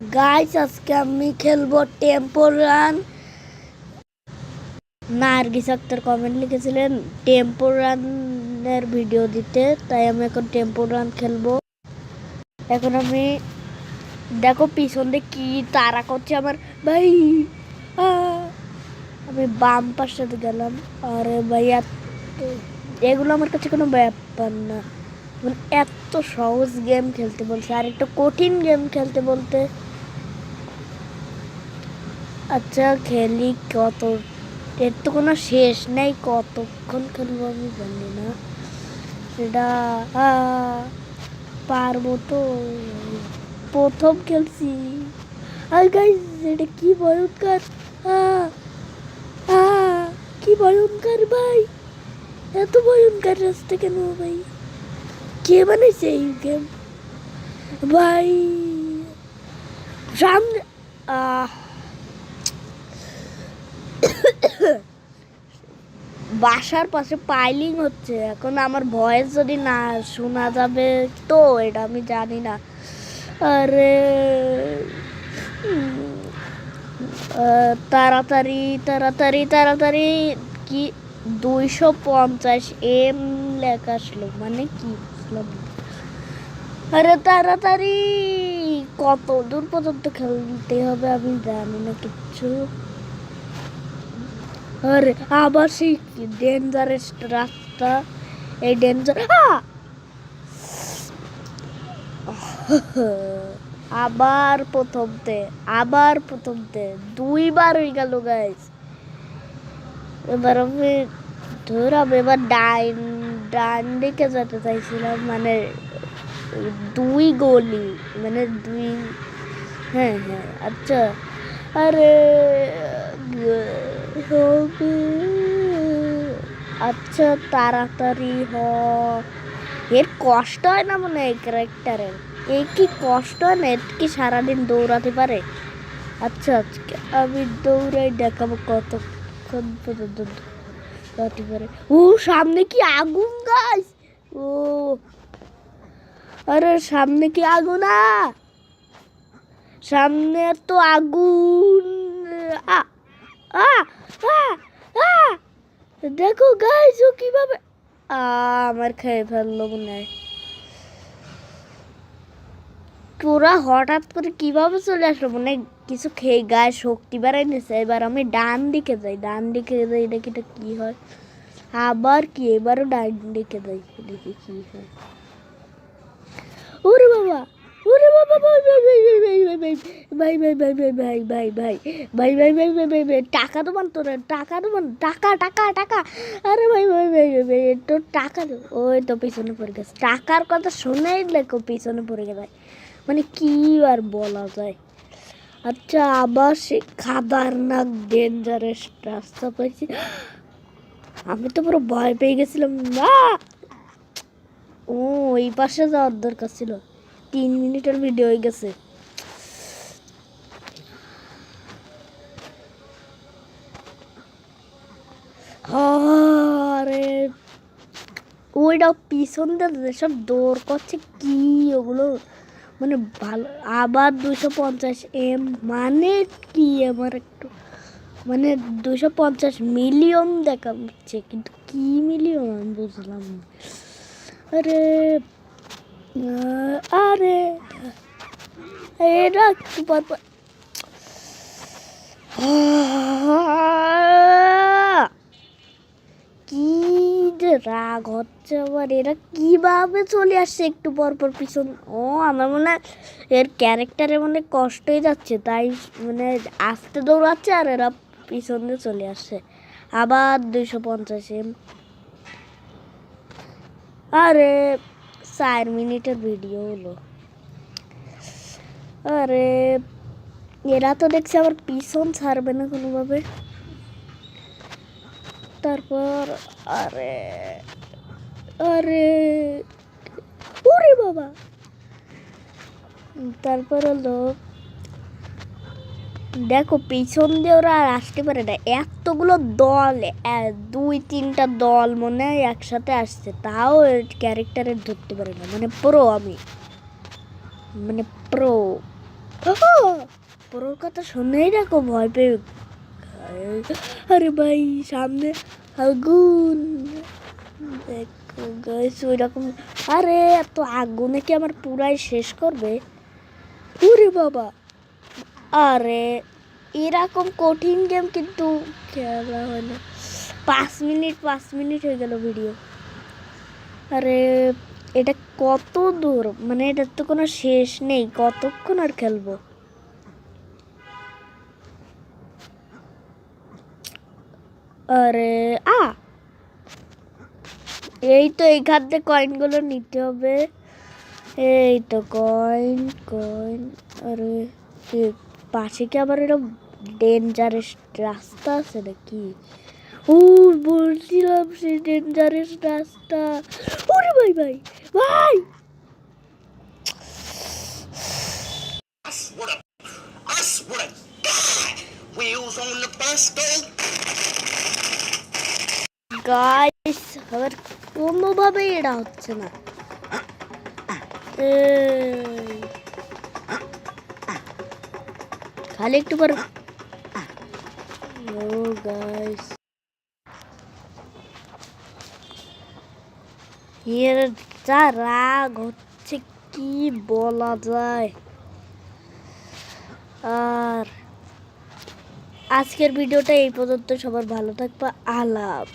Guys আজকে আমি খেলবো Temple Run. Nargis Akhtar comment লিখেছিলেন টেম্পল রানের ভিডিও দিতে, তাই আমি এখন টেম্পল রান খেলবো। এখন আমি দেখো পিছন দিয়ে কি তাড়া করছে আমার ভাই। আমি বাম পাশে গেলাম। আরে ভাই এগুলো আমার কাছে কোনো ব্যাপার না, মানে এত সহজ গেম খেলতে বলছে আর একটা কঠিন গেম খেলতে বলতে। আচ্ছা খেলি কত, এর তো কোনো শেষ নেই, কতক্ষণ খেলবো আমি জানি না, সেটা পারবো তো। প্রথম খেলছি আর গাইস এটা কি ভয়ঙ্কর, কি ভয়ঙ্কর ভাই, এত ভয়ঙ্কর রাস্তা কেন ভাই, কে বানাইছে এই গেম ভাই। সামনে বাসার পাশে পাইলিং হচ্ছে, এখন আমার ভয়েস যদি না শোনা যাবে তো এটা আমি জানি না। আরে তাড়াতাড়ি তাড়াতাড়ি তাড়াতাড়ি, কি 250 এম লেখা আসলো, মানে কি বুঝলাম। আরে তাড়াতাড়ি, কত দূর পর্যন্ত খেলতে হবে আমি জানি না কিচ্ছু। আরে আবার সেই ডেঞ্জারাস রাস্তা, এই ডেঞ্জার আবার প্রথমতে দুইবার হয়ে গেল গাইস। এবার আমি এবার ডান দিকে যেতে চাইছিলাম, মানে দুই গলি, মানে দুই, হ্যাঁ হ্যাঁ আচ্ছা। আরে আচ্ছা তাড়াতাড়ি এর কষ্ট হয় না মনে হয় ক্যারেক্টারের, এই কি কষ্ট হয় না, এর কি সারাদিন দৌড়াতে পারে। আচ্ছা আজকে আমি দৌড়াই দেখাবো কতক্ষণ পর্যন্ত দৌড়াতে পারে। ও সামনে কি আগুন গাইস, ও আরে সামনে কি আগুন, সামনে তো আগুন, দেখো গাইস ও কিভাবে আমার খেয়ে ফেললো মনে হয়। তোরা হঠাৎ করে কিভাবে চলে আসলো, মানে কিছু খেয়ে গায়ে শক্তি বাড়াই নিছে। এবার আমি ডান দিকে যাই দেখি এটা কি হয়, আবার কি এবারও ডান দিকে যাই দেখি কি হয়। ওরে বাবা ভাই ভাই ভাই ভাই ভাই ভাই ভাই ভাই ভাই ভাই ভাই ভাই ভাই টাকা দেবান তোরা, টাকা দেবান, টাকা টাকা টাকা। আরে ভাই ভাই ভাই ভাই তো টাকা, ওই তো পিছনে পড়ে গেছে, টাকার কথা শুনেই দেখো পিছনে পড়ে গেছে, মানে কি আর বলা যায়। আচ্ছা আবার সে খাদারনাক ডেঞ্জারাস রাস্তা পাইছি, আমি তো পুরো ভয় পেয়ে গেছিলাম। ও এই পাশে যাওয়ার দরকার ছিল, 3 মিনিটের ভিডিও হয়ে গেছে। আরে ওইটা পিছন দিয়ে সব দৌড় করছে কি ওগুলো, মানে ভালো। আবার 250 এম মানে কি, আমার একটু মানে 250 মিলিয়ন দেখা হচ্ছে, কিন্তু কি মিলিয়ন বুঝলাম না। আরে আরে এটা একটু পর কি যে রাগ হচ্ছে আবার, এরা কিভাবে চলে আসছে একটু পর পর পিছন। ও আমার মনে হয় এর ক্যারেক্টারে মানে কষ্টই যাচ্ছে, তাই মানে আস্তে দৌড়াচ্ছে আর এরা পিছন দিয়ে চলে আসছে। আবার 250 এম, আরে 4 মিনিটের ভিডিও হলো। আরে এরা তো দেখছি আবার পিছন ছাড়বে না কোনোভাবে। তারপর আরে আরে ওরে বাবা, তারপর হলো দেখো পিছন দিয়ে ওরা আর আসতে পারে না, এতগুলো দল, 2-3টা দল মনে হয় একসাথে আসছে, তাও ক্যারেক্টারের ধরতে পারে না, মানে প্রো আমি, মানে প্রো। বড়োর কথা শুনেই রাখো ভয় পেয়ে। আরে ভাই সামনে আগুন, দেখো গাইস ওই রকম। আরে এত আগুনে কি আমার পুরাই শেষ করবে? ওরে বাবা, আরে এরকম কঠিন গেম কিন্তু খেলা হয় না। 5 মিনিট হয়ে গেল ভিডিও। আরে এটা কত দূর, মানে এটার তো কোনো শেষ নেই, কতক্ষণ আর খেলবো। আরে এই তো এইখান থেকে কয়েনগুলো নিতে হবে। এই তো কয়েন কয়েন। আরে পাশে কি আবার এরকম ডেঞ্জারাস রাস্তা আছে নাকি? ও বলছিলাম সেই ডেঞ্জারাস রাস্তা। ওরে ভাই ভাই ভাই, গাইস আবার কোনোভাবেই এটা হচ্ছে না। খালি একটু পর। ও গাইস এর যা রাগ হচ্ছে কি বলা যায়। আর আজকের ভিডিওটা এই পর্যন্ত। সবার ভালো থাকবা। আলাপ।